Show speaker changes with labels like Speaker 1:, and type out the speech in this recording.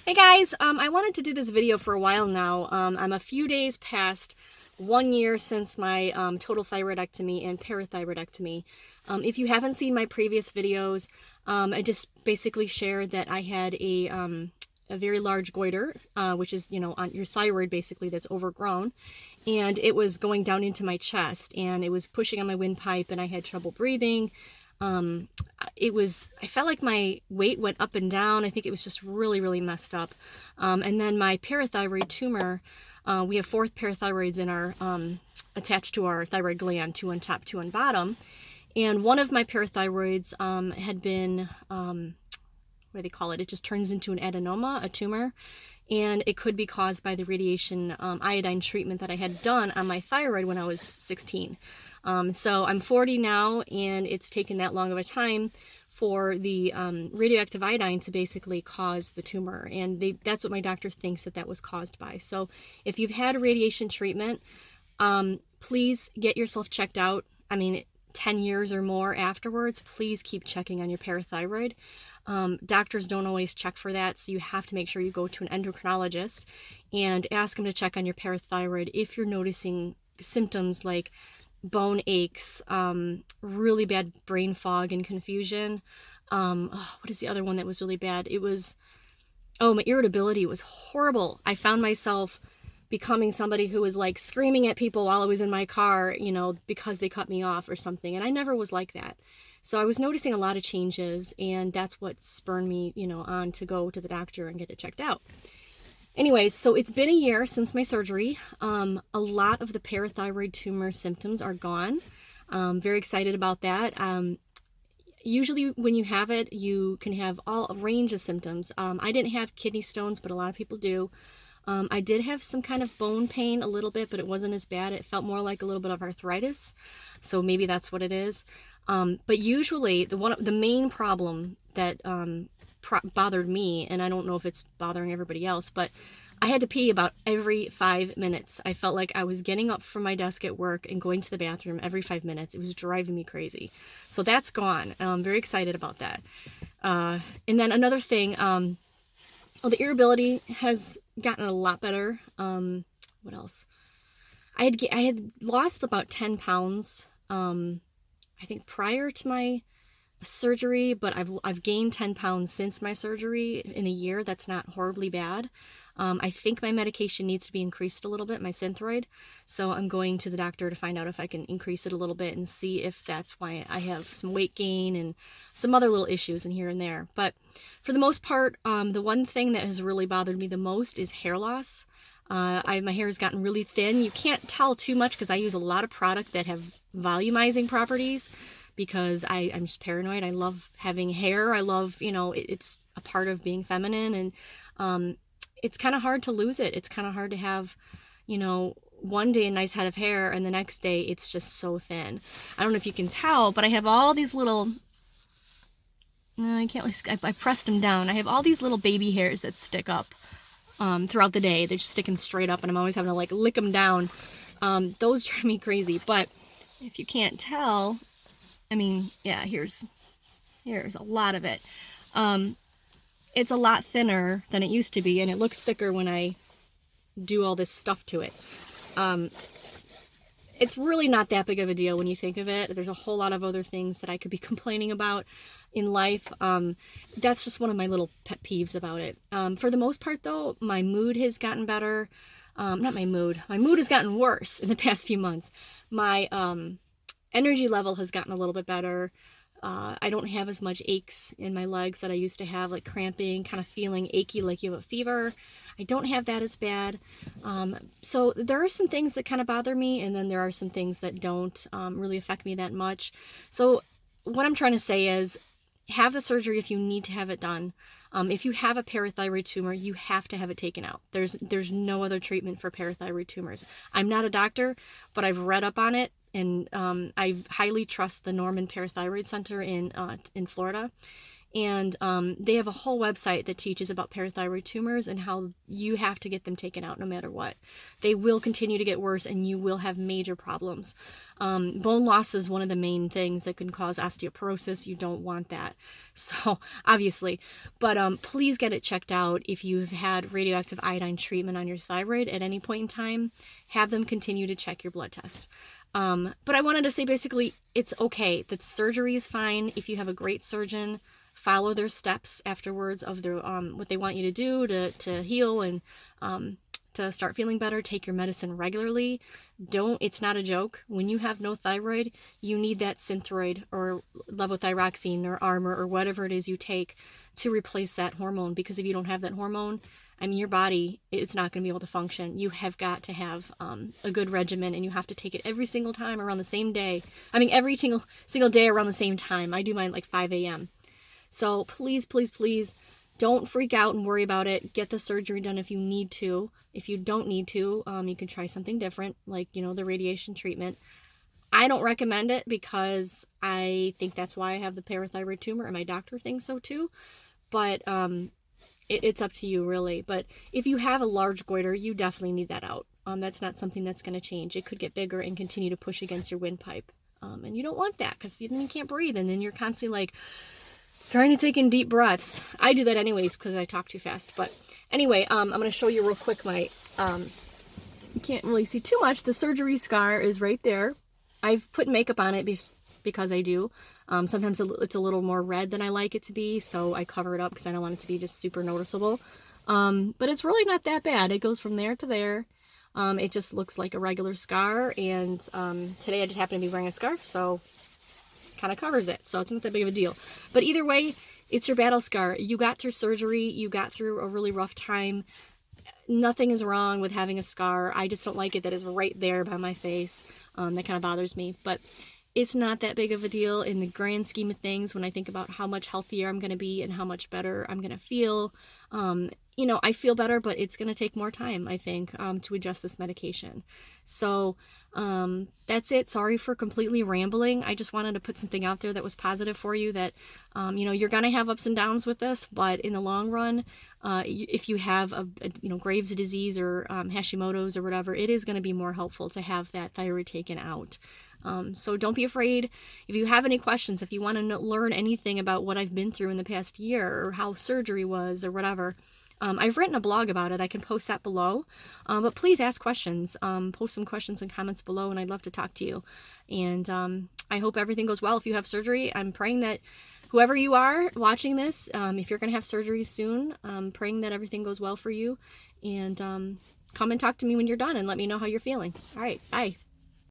Speaker 1: Hey guys, I wanted to do this video for a while now. I'm a few days past 1 year since my total thyroidectomy and parathyroidectomy. If you haven't seen my previous videos, I just basically shared that I had a very large goiter, which is, on your thyroid basically, that's overgrown. And it was going down into my chest and it was pushing on my windpipe and I had trouble breathing. I felt like my weight went up and down. I think it was just really, really messed up. And then my parathyroid tumor, we have 4 parathyroids in our, attached to our thyroid gland, 2 on top, 2 on bottom. And one of my parathyroids, had been, what do they call it? It just turns into an adenoma, a tumor. And it could be caused by the radiation iodine treatment that I had done on my thyroid when I was 16. So I'm 40 now, and it's taken that long of a time for the radioactive iodine to basically cause the tumor. And that's what my doctor thinks that was caused by. So if you've had radiation treatment, please get yourself checked out. 10 years or more afterwards, please keep checking on your parathyroid. Doctors don't always check for that, so you have to make sure you go to an endocrinologist and ask them to check on your parathyroid if you're noticing symptoms like bone aches, really bad brain fog and confusion. What is the other one that was really bad? My irritability was horrible. I found myself becoming somebody who was like screaming at people while I was in my car, because they cut me off or something. And I never was like that. So I was noticing a lot of changes, and that's what spurred me, on to go to the doctor and get it checked out. Anyways, so it's been a year since my surgery. A lot of the parathyroid tumor symptoms are gone. Very excited about that. Usually when you have it, you can have a range of symptoms. I didn't have kidney stones, but a lot of people do. I did have some kind of bone pain a little bit, but it wasn't as bad. It felt more like a little bit of arthritis. So maybe that's what it is. But usually the main problem that bothered me, and I don't know if it's bothering everybody else, but I had to pee about every 5 minutes. I felt like I was getting up from my desk at work and going to the bathroom every 5 minutes. It was driving me crazy. So that's gone. I'm very excited about that. And then another thing, the irritability has gotten a lot better. What else? I had lost about 10 pounds, I think prior to my surgery, but I've gained 10 pounds since my surgery in a year. That's not horribly bad. I think my medication needs to be increased a little bit, my Synthroid. So I'm going to the doctor to find out if I can increase it a little bit and see if that's why I have some weight gain and some other little issues in here and there. But for the most part, the one thing that has really bothered me the most is hair loss. My hair has gotten really thin. You can't tell too much because I use a lot of product that have volumizing properties because I'm just paranoid. I love having hair. I love, it's a part of being feminine, and it's kind of hard to lose it. It's kind of hard to have, one day a nice head of hair and the next day it's just so thin. I don't know if you can tell, but I have all these little, I can't really, I pressed them down. I have all these little baby hairs that stick up throughout the day. They're just sticking straight up and I'm always having to lick them down. Those drive me crazy, but if you can't tell, yeah, here's a lot of it. It's a lot thinner than it used to be, and it looks thicker when I do all this stuff to it. It's really not that big of a deal when you think of it. There's a whole lot of other things that I could be complaining about in life. That's just one of my little pet peeves about it. For the most part, though, my mood has gotten better. Not my mood. My mood has gotten worse in the past few months. My energy level has gotten a little bit better. I don't have as much aches in my legs that I used to have, like cramping, kind of feeling achy like you have a fever. I don't have that as bad. So there are some things that kind of bother me, and then there are some things that don't really affect me that much. So what I'm trying to say is, have the surgery if you need to have it done. If you have a parathyroid tumor, you have to have it taken out. There's no other treatment for parathyroid tumors. I'm not a doctor, but I've read up on it, and I highly trust the Norman Parathyroid Center in Florida. And they have a whole website that teaches about parathyroid tumors and how you have to get them taken out no matter what. They will continue to get worse and you will have major problems. Bone loss is one of the main things that can cause osteoporosis. You don't want that. So obviously, but please get it checked out. If you've had radioactive iodine treatment on your thyroid at any point in time, have them continue to check your blood tests. But I wanted to say basically it's okay. That surgery is fine. If you have a great surgeon, follow their steps afterwards of their what they want you to do to heal and to start feeling better. Take your medicine regularly. It's not a joke. When you have no thyroid, you need that Synthroid or levothyroxine or Armour or whatever it is you take to replace that hormone, because if you don't have that hormone, I mean, your body, it's not going to be able to function. You have got to have a good regimen, and you have to take it every single time around the same day. I mean, every single day around the same time. I do mine like 5 a.m. So please, please, please don't freak out and worry about it. Get the surgery done if you need to. If you don't need to, you can try something different, like, the radiation treatment. I don't recommend it because I think that's why I have the parathyroid tumor, and my doctor thinks so too. But it's up to you, really. But if you have a large goiter, you definitely need that out. That's not something that's going to change. It could get bigger and continue to push against your windpipe. And you don't want that, because then you can't breathe, and then you're constantly like trying to take in deep breaths. I do that anyways because I talk too fast. But anyway, I'm going to show you real quick my, you can't really see too much. The surgery scar is right there. I've put makeup on it because I do. Sometimes it's a little more red than I like it to be, so I cover it up because I don't want it to be just super noticeable. But it's really not that bad. It goes from there to there. It just looks like a regular scar, and today I just happen to be wearing a scarf, so kind of covers it, so it's not that big of a deal. But either way, it's your battle scar. You got through surgery, you got through a really rough time. Nothing is wrong with having a scar. I just don't like it that it's right there by my face. That kind of bothers me, but it's not that big of a deal in the grand scheme of things. When I think about how much healthier I'm going to be and how much better I'm going to feel, I feel better, but it's going to take more time, I think, to adjust this medication. So that's it. Sorry for completely rambling. I just wanted to put something out there that was positive for you, that, you're going to have ups and downs with this, but in the long run, if you have a Graves' disease or Hashimoto's or whatever, it is going to be more helpful to have that thyroid taken out. So don't be afraid. If you have any questions, if you want to learn anything about what I've been through in the past year or how surgery was or whatever, I've written a blog about it. I can post that below. But please ask questions. Post some questions and comments below, and I'd love to talk to you. And I hope everything goes well if you have surgery. I'm praying that whoever you are watching this, if you're going to have surgery soon, I'm praying that everything goes well for you. And come and talk to me when you're done and let me know how you're feeling. All right, bye.